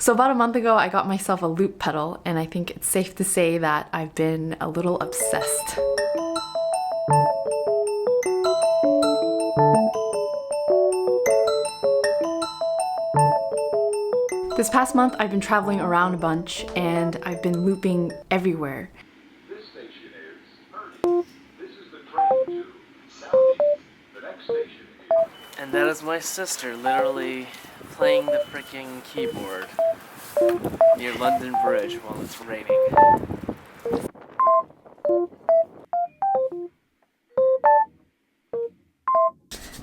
So about a month ago, I got myself a loop pedal, and I think it's safe to say that I've been a little obsessed. This past month, I've been traveling around a bunch, and I've been looping everywhere. This station is 30. This is the train to Southeast. The next station is... And that is my sister literally playing the freaking keyboard near London Bridge while it's raining.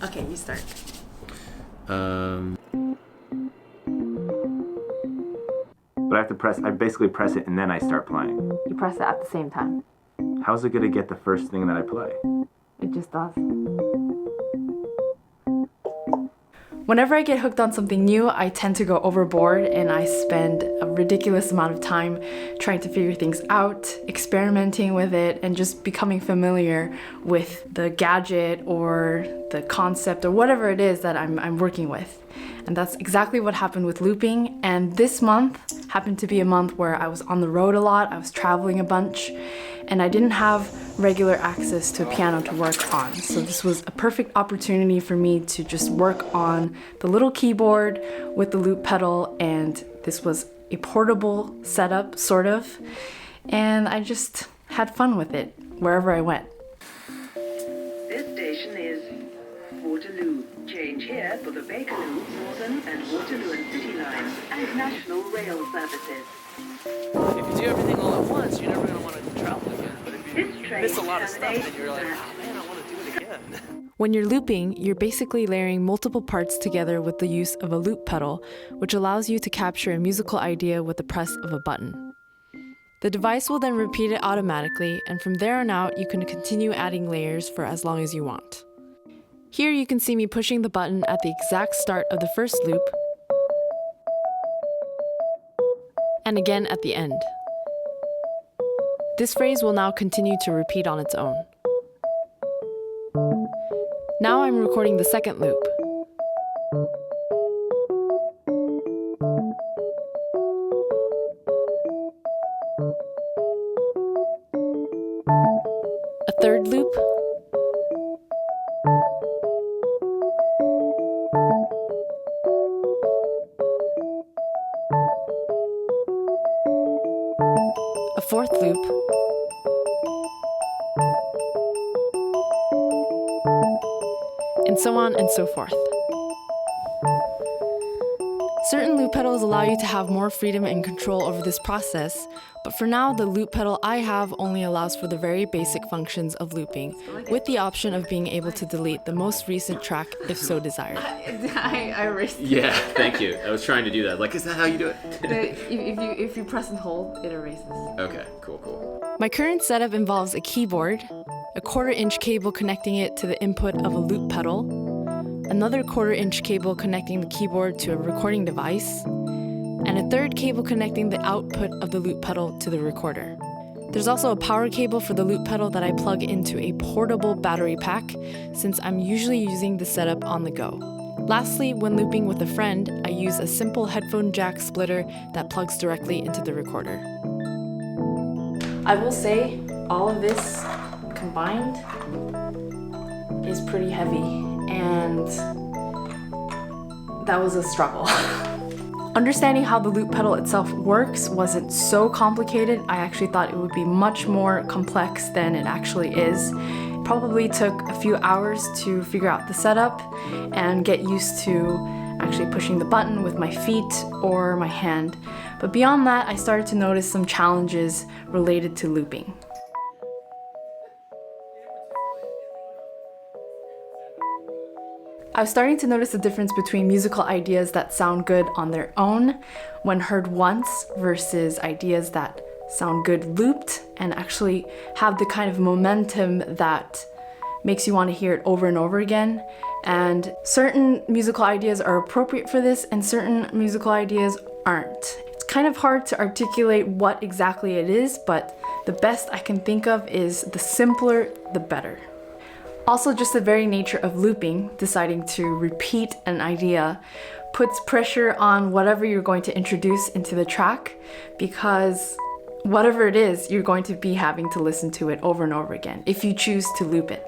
Okay, you start. But I basically press it and then I start playing. You press it at the same time. How's it gonna get the first thing that I play? It just does. Whenever I get hooked on something new, I tend to go overboard and I spend a ridiculous amount of time trying to figure things out, experimenting with it, and just becoming familiar with the gadget or the concept or whatever it is that I'm working with. And that's exactly what happened with looping. And this month happened to be a month where I was on the road a lot, I was traveling a bunch, and I didn't have regular access to a piano to work on. So this was a perfect opportunity for me to just work on the little keyboard with the loop pedal, and this was a portable setup, sort of, and I just had fun with it wherever I went. This station is Waterloo. Change here for the Bakerloo, Northern and Waterloo and City lines and National Rail services. If you do everything all at once, you're never going to want to travel again. But if you miss a lot of stuff, then you're like, oh man, I want to do it again. When you're looping, you're basically layering multiple parts together with the use of a loop pedal, which allows you to capture a musical idea with the press of a button. The device will then repeat it automatically, and from there on out, you can continue adding layers for as long as you want. Here you can see me pushing the button at the exact start of the first loop, and again at the end. This phrase will now continue to repeat on its own. Now I'm recording the second loop. A third loop. A fourth loop. And so on and so forth. Certain loop pedals allow you to have more freedom and control over this process, but for now the loop pedal I have only allows for the very basic functions of looping, with the option of being able to delete the most recent track if so desired. I erased it. Yeah, thank you. I was trying to do that. Like, is that how you do it? If you press and hold, it erases. Okay, cool. My current setup involves a keyboard, a 1/4-inch cable connecting it to the input of a loop pedal, another 1/4-inch cable connecting the keyboard to a recording device, and a third cable connecting the output of the loop pedal to the recorder. There's also a power cable for the loop pedal that I plug into a portable battery pack, since I'm usually using the setup on the go. Lastly, when looping with a friend, I use a simple headphone jack splitter that plugs directly into the recorder. I will say, all of this combined is pretty heavy, and that was a struggle. Understanding how the loop pedal itself works wasn't so complicated. I actually thought it would be much more complex than it actually is. It probably took a few hours to figure out the setup and get used to actually pushing the button with my feet or my hand. But beyond that, I started to notice some challenges related to looping. I was starting to notice the difference between musical ideas that sound good on their own when heard once versus ideas that sound good looped and actually have the kind of momentum that makes you want to hear it over and over again. And certain musical ideas are appropriate for this and certain musical ideas aren't. It's kind of hard to articulate what exactly it is, but the best I can think of is the simpler, the better. Also, just the very nature of looping, deciding to repeat an idea, puts pressure on whatever you're going to introduce into the track, because whatever it is, you're going to be having to listen to it over and over again if you choose to loop it.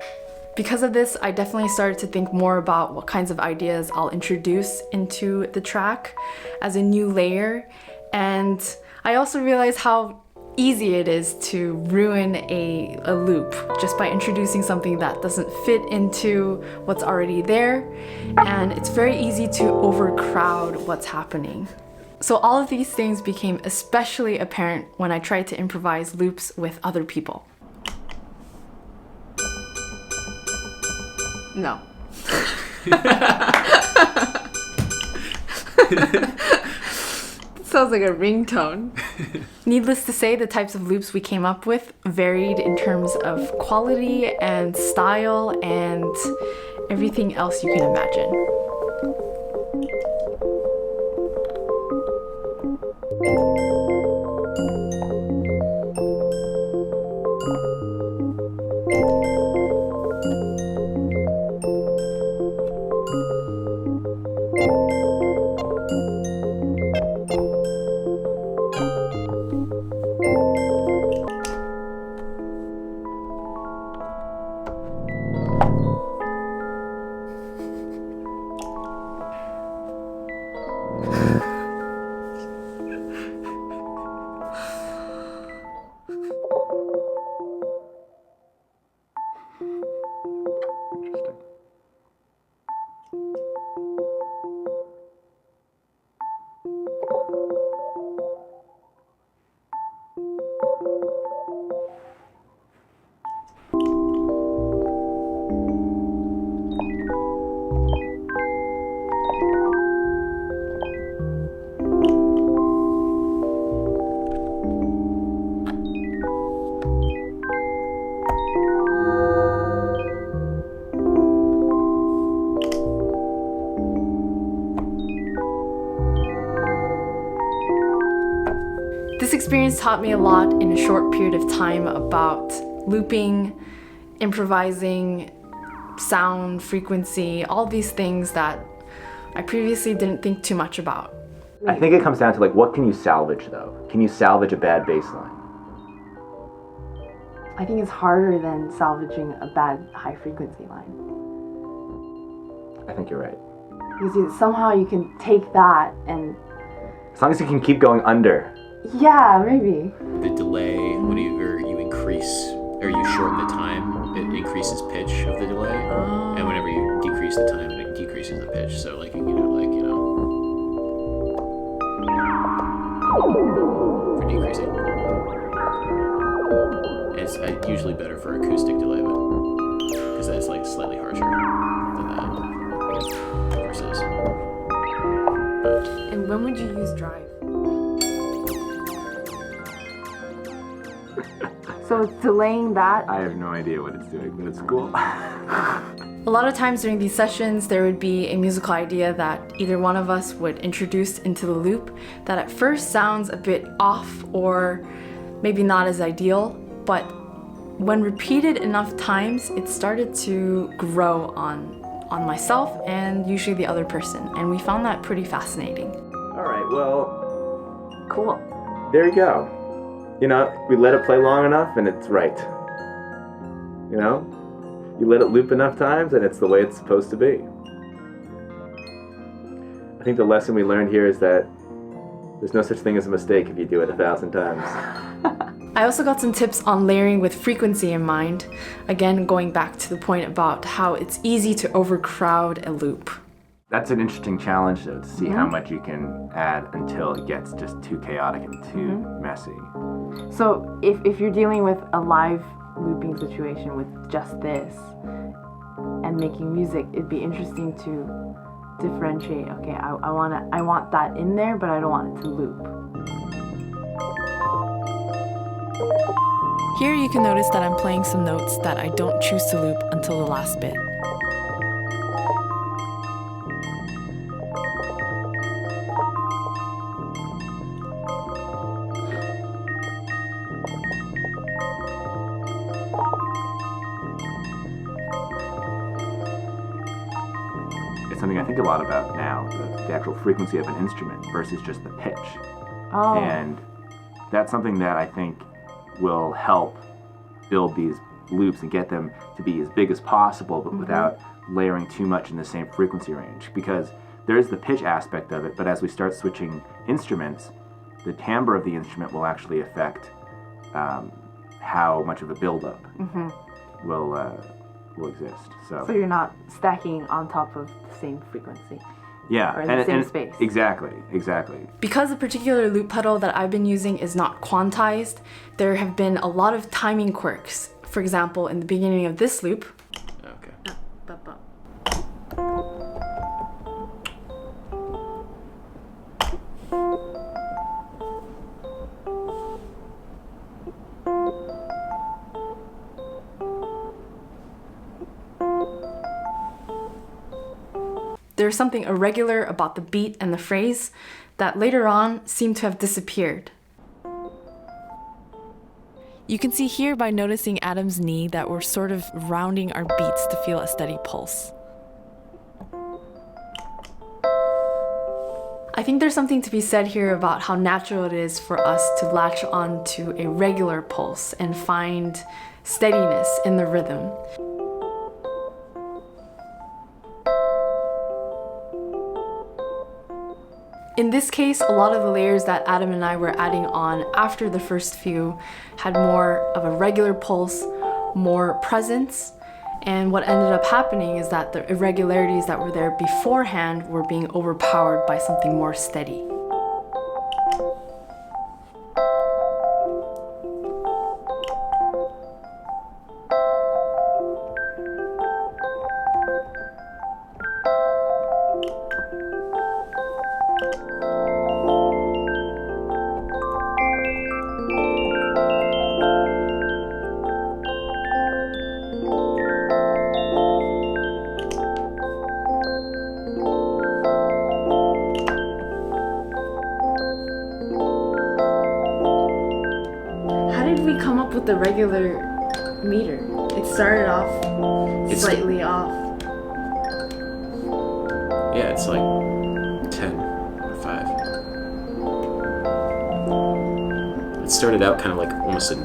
Because of this, I definitely started to think more about what kinds of ideas I'll introduce into the track as a new layer. And I also realized how easy it is to ruin a loop just by introducing something that doesn't fit into what's already there. And it's very easy to overcrowd what's happening. So all of these things became especially apparent when I tried to improvise loops with other people. No. Sounds like a ringtone. Needless to say, the types of loops we came up with varied in terms of quality and style and everything else you can imagine. This experience taught me a lot in a short period of time about looping, improvising, sound, frequency, all these things that I previously didn't think too much about. I think it comes down to like, what can you salvage though? Can you salvage a bad bass line? I think it's harder than salvaging a bad high frequency line. I think you're right. Because somehow you can take that and... As long as you can keep going under. Yeah, maybe. The delay, whenever you increase or you shorten the time, it increases pitch of the delay. And whenever you decrease the time, it decreases the pitch. So for decreasing. It's usually better for acoustic delay, because that's like slightly harsher than that versus. And when would you use drive? So it's delaying that. I have no idea what it's doing, but it's cool. A lot of times during these sessions, there would be a musical idea that either one of us would introduce into the loop that at first sounds a bit off or maybe not as ideal, but when repeated enough times, it started to grow on myself and usually the other person, and we found that pretty fascinating. All right, well, Cool. there you go. You know, we let it play long enough and it's right. You know? You let it loop enough times and it's the way it's supposed to be. I think the lesson we learned here is that there's no such thing as a mistake if you do it 1,000 times. I also got some tips on layering with frequency in mind. Again, going back to the point about how it's easy to overcrowd a loop. That's an interesting challenge, though, to see how much you can add until it gets just too chaotic and too messy. So if you're dealing with a live looping situation with just this and making music, it'd be interesting to differentiate. Okay, I want that in there, but I don't want it to loop. Here you can notice that I'm playing some notes that I don't choose to loop until the last bit. It's something I think a lot about now, the actual frequency of an instrument versus just the pitch. Oh. And that's something that I think will help build these loops and get them to be as big as possible, but without layering too much in the same frequency range. Because there's the pitch aspect of it, but as we start switching instruments, the timbre of the instrument will actually affect how much of a buildup will exist. So you're not stacking on top of the same frequency. Yeah, or in the same space. Exactly. Because the particular loop pedal that I've been using is not quantized, there have been a lot of timing quirks. For example, in the beginning of this loop, Okay. there's something irregular about the beat and the phrase that later on seem to have disappeared. You can see here by noticing Adam's knee that we're sort of rounding our beats to feel a steady pulse. I think there's something to be said here about how natural it is for us to latch on to a regular pulse and find steadiness in the rhythm. In this case, a lot of the layers that Adam and I were adding on after the first few had more of a regular pulse, more presence, and what ended up happening is that the irregularities that were there beforehand were being overpowered by something more steady. With the regular meter, it started off slightly off. Yeah, it's like 10 or 5. It started out kind of like almost a...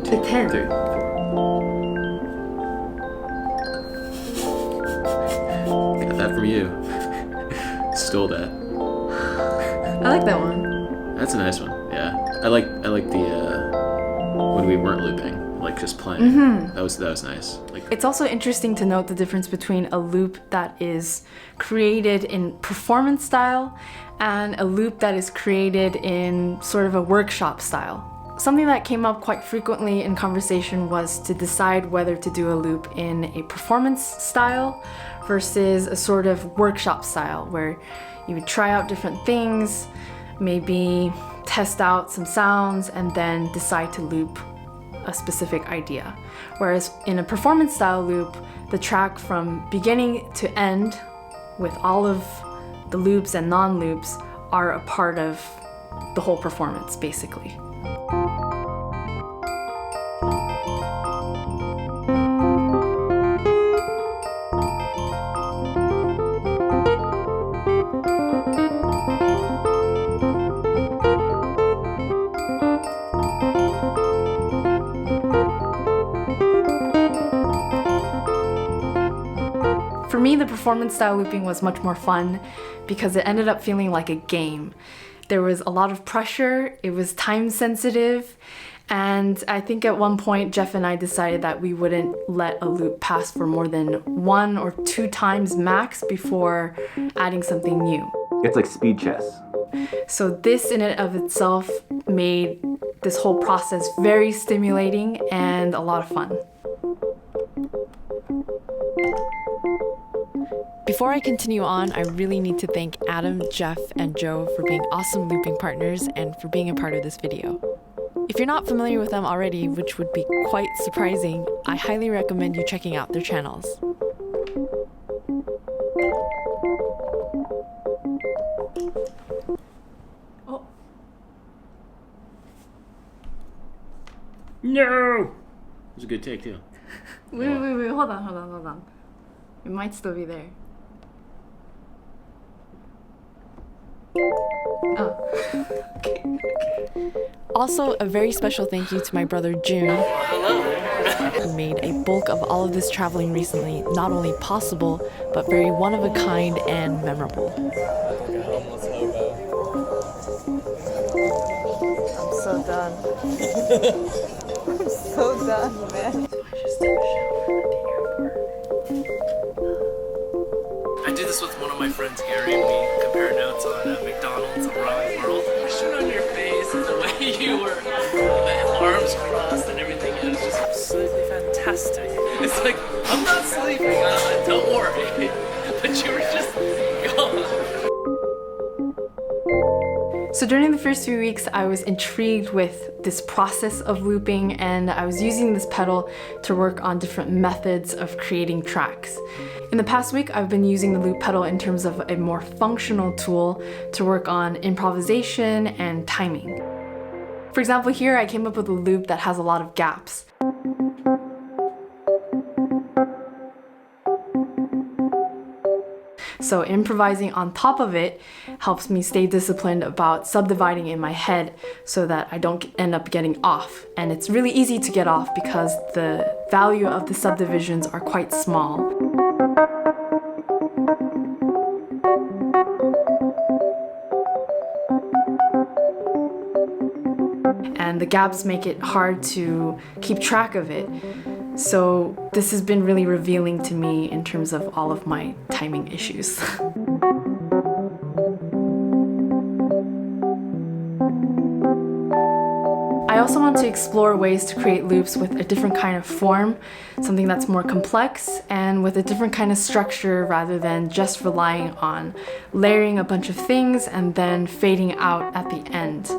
The 10. 3, 4. That from you. Stole that. I like that one. That's a nice one. Yeah, I like the when we weren't looping, like just playing. That was nice. Like, it's also interesting to note the difference between a loop that is created in performance style and a loop that is created in sort of a workshop style. Something that came up quite frequently in conversation was to decide whether to do a loop in a performance style versus a sort of workshop style where you would try out different things, maybe test out some sounds, and then decide to loop a specific idea. Whereas in a performance style loop, the track from beginning to end with all of the loops and non-loops are a part of the whole performance, basically. For me, the performance style looping was much more fun because it ended up feeling like a game. There was a lot of pressure, it was time sensitive, and I think at one point Jeff and I decided that we wouldn't let a loop pass for more than 1 or 2 times max before adding something new. It's like speed chess. So this in and of itself made this whole process very stimulating and a lot of fun. Before I continue on, I really need to thank Adam, Jeff, and Joe for being awesome looping partners and for being a part of this video. If you're not familiar with them already, which would be quite surprising, I highly recommend you checking out their channels. No! It was a good take, too. Wait, hold on. It might still be there. Oh. Okay. Also, a very special thank you to my brother June, who made a bulk of all of this traveling recently not only possible, but very one of a kind and memorable. Like a homeless hobo. I'm so done. I'm so done, man. I do this with one of my friends, Gary, and we compare notes on McDonald's around the world. The shit on your face and the way you were, the arms crossed and everything, it was just absolutely fantastic. It's like, I'm not sleeping, don't worry. But you were just gone. So during the first few weeks, I was intrigued with this process of looping, and I was using this pedal to work on different methods of creating tracks. In the past week, I've been using the loop pedal in terms of a more functional tool to work on improvisation and timing. For example, here I came up with a loop that has a lot of gaps. So improvising on top of it helps me stay disciplined about subdividing in my head so that I don't end up getting off. And it's really easy to get off because the value of the subdivisions are quite small. And the gaps make it hard to keep track of it. So this has been really revealing to me in terms of all of my timing issues. I also want to explore ways to create loops with a different kind of form, something that's more complex and with a different kind of structure rather than just relying on layering a bunch of things and then fading out at the end.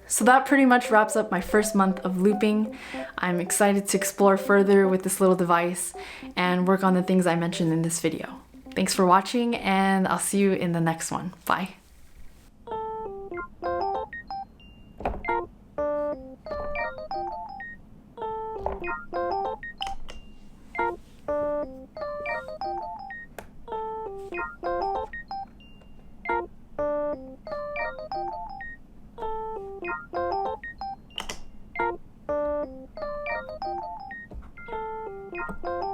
So that pretty much wraps up my first month of looping. I'm excited to explore further with this little device and work on the things I mentioned in this video. Thanks for watching, and I'll see you in the next one. Bye. Thank you.